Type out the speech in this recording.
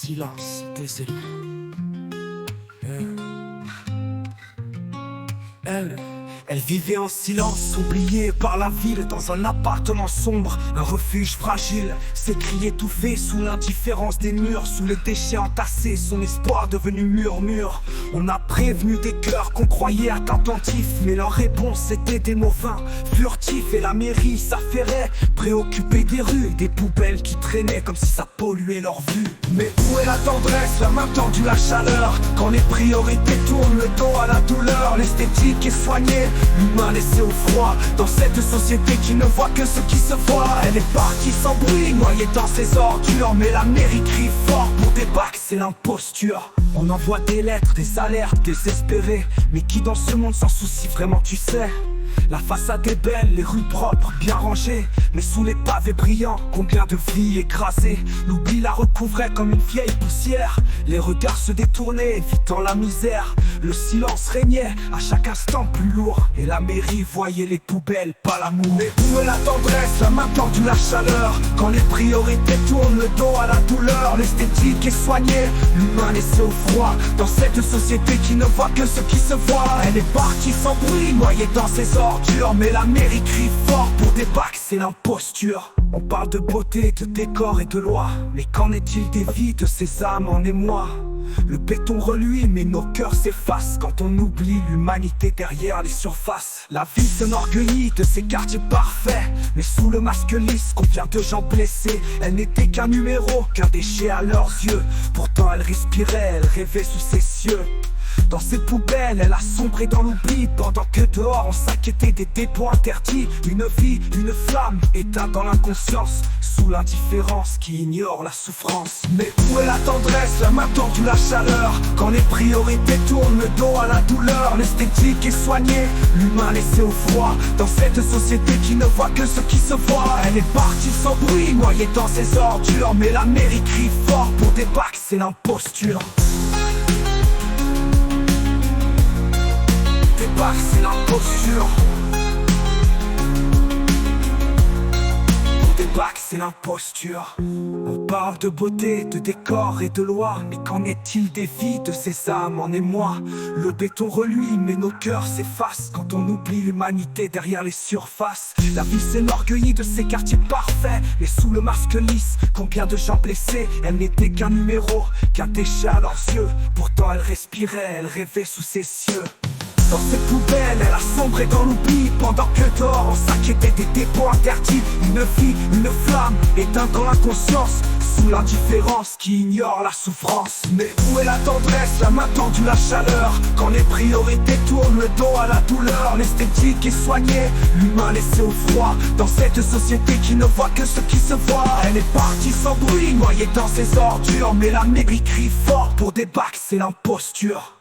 silence des élus. Elle vivait en silence, oubliée par la ville, dans un appartement sombre, un refuge fragile. Ses cris étouffés sous l'indifférence des murs, sous les déchets entassés, son espoir devenu murmure. On a prévenu des cœurs qu'on croyait attentifs, mais leur réponse était des mots vains, furtifs. Et la mairie s'affairait, préoccupée des rues, des poubelles qui traînaient comme si ça polluait leur vue. Mais où est la tendresse, la main tendue, la chaleur, quand les priorités tournent le dos à la douleur? L'esthétique est soignée, l'humain laissé au froid, dans cette société qui ne voit que ce qui se voit. Elle est partie sans bruit, noyée dans ses ordures, mais la mairie crie fort pour des bacs, c'est l'imposture. On envoie des lettres, des alertes désespérées, mais qui dans ce monde s'en soucie vraiment, tu sais? La façade est belle, les rues propres, bien rangées, mais sous les pavés brillants, combien de vies écrasées. L'oubli la recouvrait comme une vieille poussière, les regards se détournaient, évitant la misère. Le silence régnait, à chaque instant plus lourd, et la mairie voyait les poubelles, pas l'amour. Mais où est la tendresse, la main tendue, la chaleur, quand les priorités tournent le dos à la douleur? L'esthétique est soignée, l'humain laissé au froid, dans cette société qui ne voit que ce qui se voit. Elle est partie sans bruit, noyée dans ses ordures, mais la mairie crie fort pour des bacs, c'est l'imposture. On parle de beauté, de décor et de loi, mais qu'en est-il des vies de ces âmes en émoi? Le béton reluit, mais nos cœurs s'effacent quand on oublie l'humanité derrière les surfaces. La ville s'enorgueillit de ses quartiers parfaits, mais sous le masque lisse, combien de gens blessés. Elle n'était qu'un numéro, qu'un déchet à leurs yeux. Pourtant elle respirait, elle rêvait sous ses cieux. Dans ces poubelles, elle a sombré dans l'oubli, pendant que dehors on s'inquiétait des dépôts interdits. Une vie, une flamme, éteinte dans l'inconscience, sous l'indifférence qui ignore la souffrance. Mais où est la tendresse, la main tendue, la chaleur, quand les priorités tournent le dos à la douleur? L'esthétique est soignée, l'humain laissé au froid, dans cette société qui ne voit que ce qui se voit. Elle est partie sans bruit, noyée dans ses ordures, mais la mairie crie fort pour des bacs, c'est l'imposture. C'est l'imposture. Pour des bacs, c'est l'imposture. On parle de beauté, de décor et de loi, mais qu'en est-il des vies de ces âmes en émoi? Le béton reluit, mais nos cœurs s'effacent quand on oublie l'humanité derrière les surfaces. La ville s'enorgueillit de ses quartiers parfaits, mais sous le masque lisse, combien de gens blessés. Elle n'était qu'un numéro, qu'un déchet à leurs yeux. Pourtant elle respirait, elle rêvait sous ses cieux. Dans ces poubelles, elle a sombré dans l'oubli, pendant que dehors on s'inquiétait des dépôts interdits. Une vie, une flamme, éteinte dans l'inconscience, sous l'indifférence qui ignore la souffrance. Mais où est la tendresse, la main tendue, la chaleur, quand les priorités tournent le dos à la douleur? L'esthétique est soignée, l'humain laissé au froid, dans cette société qui ne voit que ce qui se voit. Elle est partie sans bruit, noyée dans ses ordures, mais la mairie crie fort pour des bacs, c'est l'imposture.